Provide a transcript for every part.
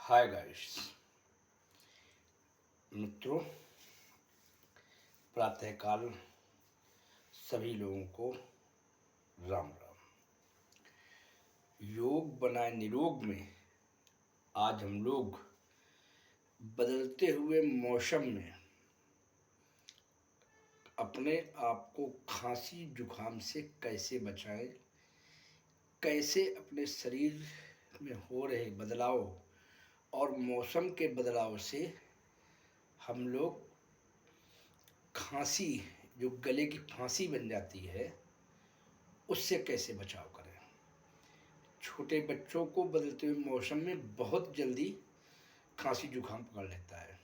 Hi guys मित्रों, प्रातःकाल सभी लोगों को राम राम। योग बनाए निरोग में आज हम लोग बदलते हुए मौसम में अपने आप को खांसी जुखाम से कैसे बचाएं, कैसे अपने शरीर में हो रहे बदलाव और मौसम के बदलाव से हम लोग खांसी जो गले की फांसी बन जाती है उससे कैसे बचाव करें। छोटे बच्चों को बदलते हुए मौसम में बहुत जल्दी खांसी जुकाम पकड़ लेता है।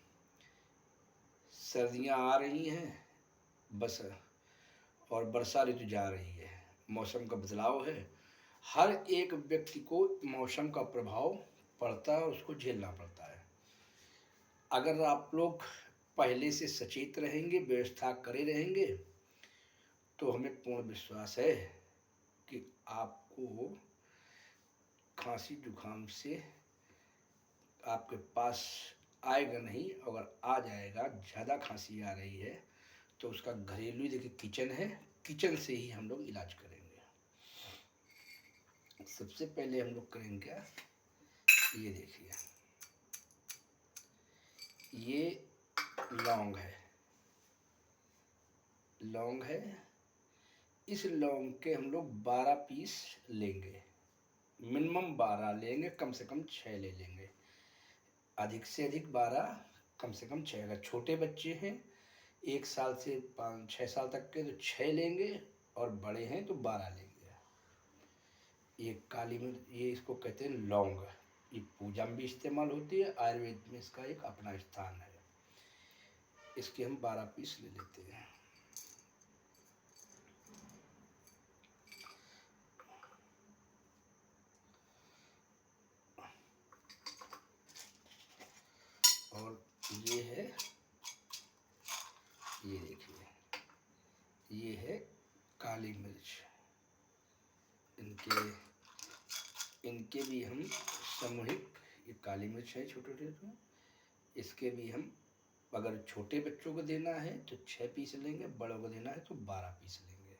सर्दियां आ रही हैं बस और वर्षा ऋतु जा रही है, मौसम का बदलाव है। हर एक व्यक्ति को मौसम का प्रभाव पड़ता है और उसको झेलना पड़ता है। अगर आप लोग पहले से सचेत रहेंगे, व्यवस्था करे रहेंगे, तो हमें पूर्ण विश्वास है कि आपको खांसी जुकाम से आपके पास आएगा नहीं। अगर आ जाएगा, ज़्यादा खांसी आ रही है तो उसका घरेलू देखिए किचन है, किचन से ही हम लोग इलाज करेंगे। सबसे पहले हम लोग करेंगे क्या, ये देखिए, ये लौंग है, लौंग है। इस लौंग के हम लोग 12 पीस लेंगे, मिनिमम 12 लेंगे, कम से कम 6 ले लेंगे। अधिक से अधिक 12, कम से कम 6। अगर छोटे बच्चे हैं 1 साल से 5-6 साल तक के तो 6 लेंगे, और बड़े हैं तो 12 लेंगे। ये काली मिर्च, ये इसको कहते हैं लौंग। ये पूजा में भी इस्तेमाल होती है, आयुर्वेद में इसका एक अपना स्थान है। इसके हम 12 पीस ले लेते हैं। और ये है, ये देखिए, ये है काली मिर्च। इनके भी हम सामूहिक, ये काली मिर्च है छोटे छोटे, इसके भी हम अगर छोटे बच्चों को देना है तो 6 पीस लेंगे, बड़ों को देना है तो 12 पीस लेंगे।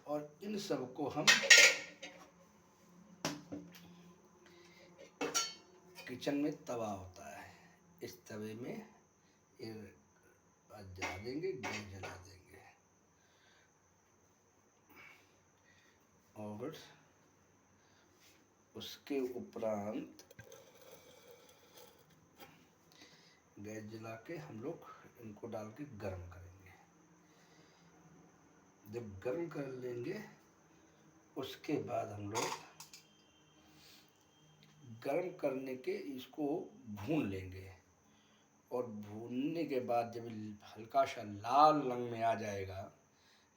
और इन सबको हम किचन में तवा होता है, इस तवे में ये जला देंगे, गैस जला देंगे, और उसके उपरांत गैस जला के हम लोग इनको डाल के गर्म करेंगे। जब गर्म कर लेंगे उसके बाद हम लोग गर्म करने के इसको भून लेंगे, और भूनने के बाद जब हल्का सा लाल रंग में आ जाएगा,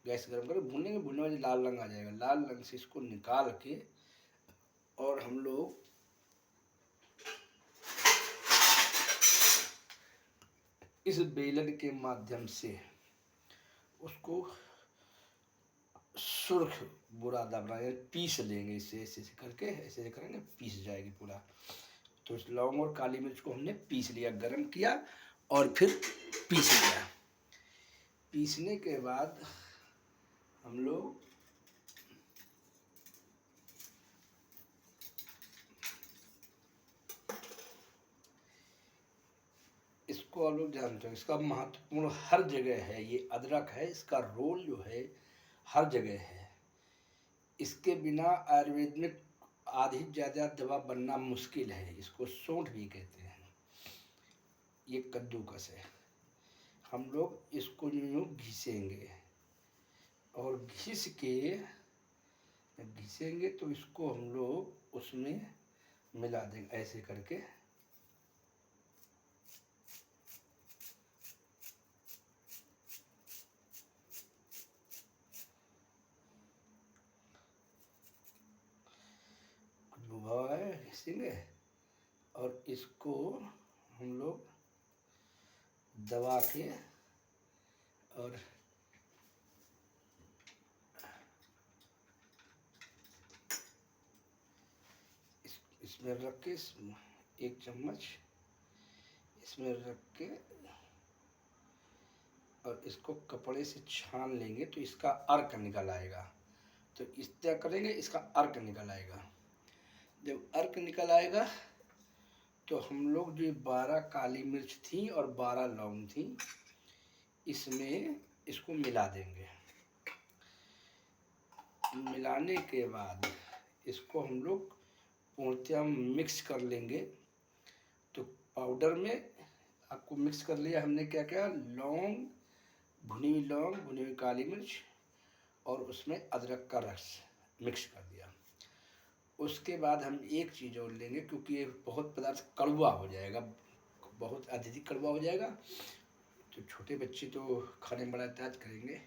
गैस गर्म करके भूनेंगे, भूनने में लाल रंग आ जाएगा, लाल रंग से इसको निकाल के और हम लोग इस बेलन के माध्यम से उसको सुर्ख बुरादा बनाएंगे, पीस लेंगे। इसे ऐसे ऐसे करके, ऐसे करेंगे, पीस जाएगी पूरा। तो इस लौंग और काली मिर्च को हमने पीस लिया, गरम किया और फिर पीस लिया। पीसने के बाद हम लोग इसको, आप लोग जानते हो इसका महत्वपूर्ण हर जगह है। ये अदरक है, इसका रोल जो है हर जगह है। इसके बिना आयुर्वेद में आधी ज़्यादा दवा बनना मुश्किल है। इसको सौंठ भी कहते हैं। ये कद्दूकस है। हम लोग इसको यूँ घिसेंगे, और घिसेंगे तो इसको हम लोग उसमें मिला देंगे ऐसे करके। भुआ है, घिसेंगे, और इसको हम लोग दबा के और इसमें रख के एक चम्मच इसमें रख के और इसको कपड़े से छान लेंगे तो इसका अर्क निकल आएगा। तो इस तरह करेंगे, इसका अर्क निकल आएगा। जब अर्क निकल आएगा तो हम लोग जो 12 काली मिर्च थी और 12 लौंग थी, इसमें इसको मिला देंगे। मिलाने के बाद इसको हम लोग पूर्णतः मिक्स कर लेंगे। तो पाउडर में आपको मिक्स कर लिया हमने। क्या क्या? लौंग, भुनी हुई लौंग, भुनी हुई काली मिर्च और उसमें अदरक का रस मिक्स कर दिया। उसके बाद हम एक चीज़ और लेंगे, क्योंकि ये बहुत पदार्थ कड़वा हो जाएगा, बहुत अत्यधिक कड़वा हो जाएगा, तो छोटे बच्चे तो खाने में बड़ा एहतियात करेंगे,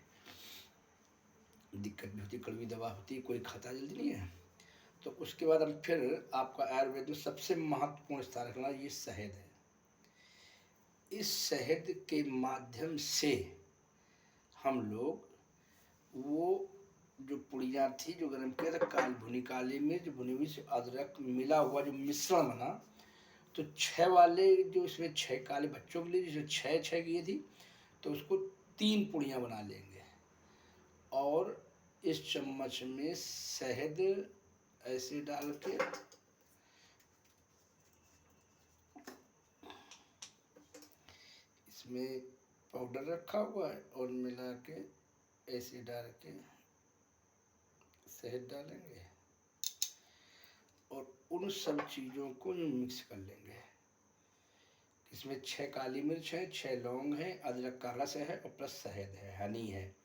दिक्कत भी होती, कड़वी दवा होती, कोई खाता जल्दी नहीं है। तो उसके बाद हम फिर आपका आयुर्वेद में सबसे महत्वपूर्ण स्थान रखना, ये शहद है। इस शहद के माध्यम से हम लोग वो जो पुड़िया थी, जो गरम किया था, भुनी काली मिर्च, भुनी हुई से अदरक मिला हुआ जो मिश्रण बना, तो 6 वाले जो इसमें 6 काले बच्चों के लिए जिसमें 6 की थी, तो उसको 3 पुड़ियाँ बना लेंगे। और इस चम्मच में शहद ऐसे डाल के इसमें पाउडर रखा हुआ है और मिला के ऐसे डाल के शहद डालेंगे और उन सब चीज़ों को मिक्स कर लेंगे। इसमें 6 काली मिर्च है, 6 लौंग है, अदरक का रस है और प्लस शहद है, हनी है।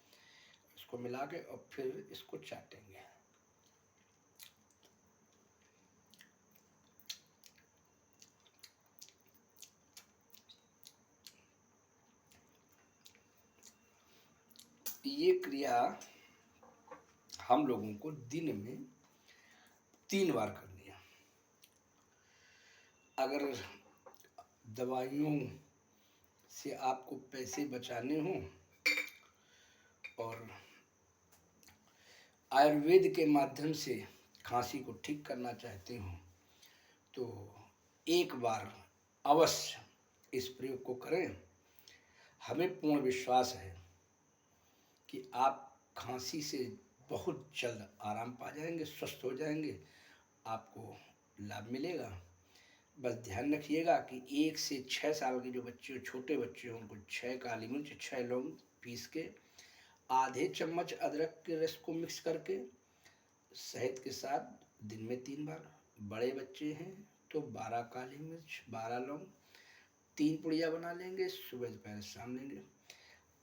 इसको मिला के और फिर इसको चाटेंगे। ये क्रिया हम लोगों को दिन में 3 बार करनी है। अगर दवाइयों से आपको पैसे बचाने हों और आयुर्वेद के माध्यम से खांसी को ठीक करना चाहते हो, तो एक बार अवश्य इस प्रयोग को करें। हमें पूर्ण विश्वास है कि आप खांसी से बहुत जल्द आराम पा जाएंगे, स्वस्थ हो जाएंगे, आपको लाभ मिलेगा। बस ध्यान रखिएगा कि 1 से 6 साल के जो बच्चे, छोटे बच्चे हों, उनको 6 काली मिर्च, 6 लौंग पीस के, आधे चम्मच अदरक के रस को मिक्स करके शहद के साथ दिन में 3 बार। बड़े बच्चे हैं तो 12 काली मिर्च, 12 लौंग, 3 पुड़िया बना लेंगे, सुबह दोपहर शाम लेंगे।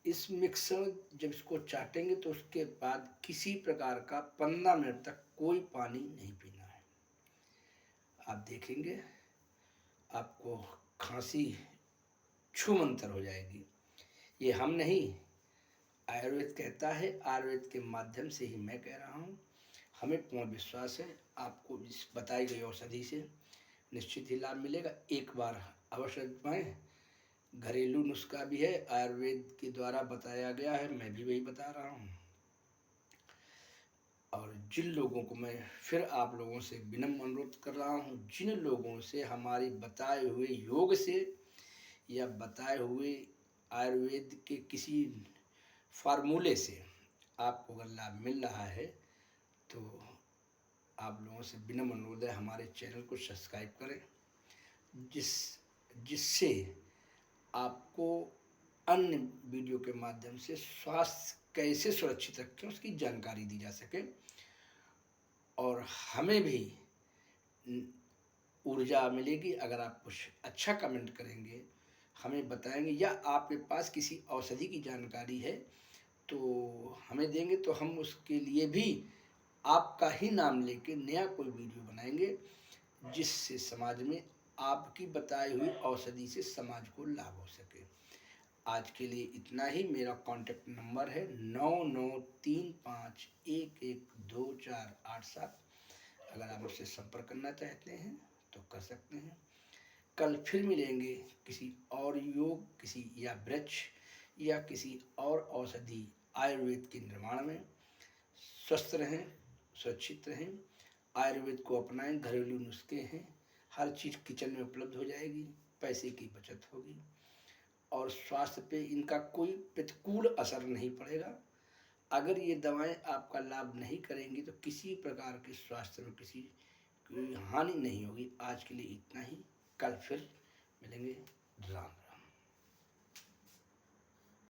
इस मिक्सर जब इसको चाटेंगे तो उसके बाद किसी प्रकार का 15 मिनट तक कोई पानी नहीं पीना है। आप देखेंगे आपको खांसी छूमंतर हो जाएगी। ये हम नहीं, आयुर्वेद कहता है, आयुर्वेद के माध्यम से ही मैं कह रहा हूँ। हमें पूर्ण विश्वास है आपको इस बताई गई औषधि से निश्चित ही लाभ मिलेगा। एक बार अवश्य आजमाएं। घरेलू नुस्खा भी है, आयुर्वेद के द्वारा बताया गया है, मैं भी वही बता रहा हूँ। और जिन लोगों को मैं फिर आप लोगों से विनम्र अनुरोध कर रहा हूँ, जिन लोगों से हमारी बताए हुए योग से या बताए हुए आयुर्वेद के किसी फार्मूले से आपको अगर लाभ मिल रहा है, तो आप लोगों से विनम्र अनुरोध है हमारे चैनल को सब्सक्राइब करें, जिससे आपको अन्य वीडियो के माध्यम से स्वास्थ्य कैसे सुरक्षित रखें उसकी जानकारी दी जा सके। और हमें भी ऊर्जा मिलेगी अगर आप कुछ अच्छा कमेंट करेंगे, हमें बताएंगे, या आपके पास किसी औषधि की जानकारी है तो हमें देंगे, तो हम उसके लिए भी आपका ही नाम लेके नया कोई वीडियो बनाएंगे, जिससे समाज में आपकी बताई हुई औषधि से समाज को लाभ हो सके। आज के लिए इतना ही। मेरा कॉन्टैक्ट नंबर है 9935112487। अगर आप मुझसे संपर्क करना चाहते हैं तो कर सकते हैं। कल फिर मिलेंगे किसी और योग, किसी या वृक्ष या किसी और औषधि आयुर्वेद के निर्माण में। स्वस्थ रहें, सुरक्षित रहें। आयुर्वेद को अपनाएं, घरेलू नुस्खे हैं, हर चीज़ किचन में उपलब्ध हो जाएगी, पैसे की बचत होगी और स्वास्थ्य पे इनका कोई प्रतिकूल असर नहीं पड़ेगा। अगर ये दवाएं आपका लाभ नहीं करेंगी तो किसी प्रकार के स्वास्थ्य में किसी कोई हानि नहीं होगी। आज के लिए इतना ही, कल फिर मिलेंगे। राम राम।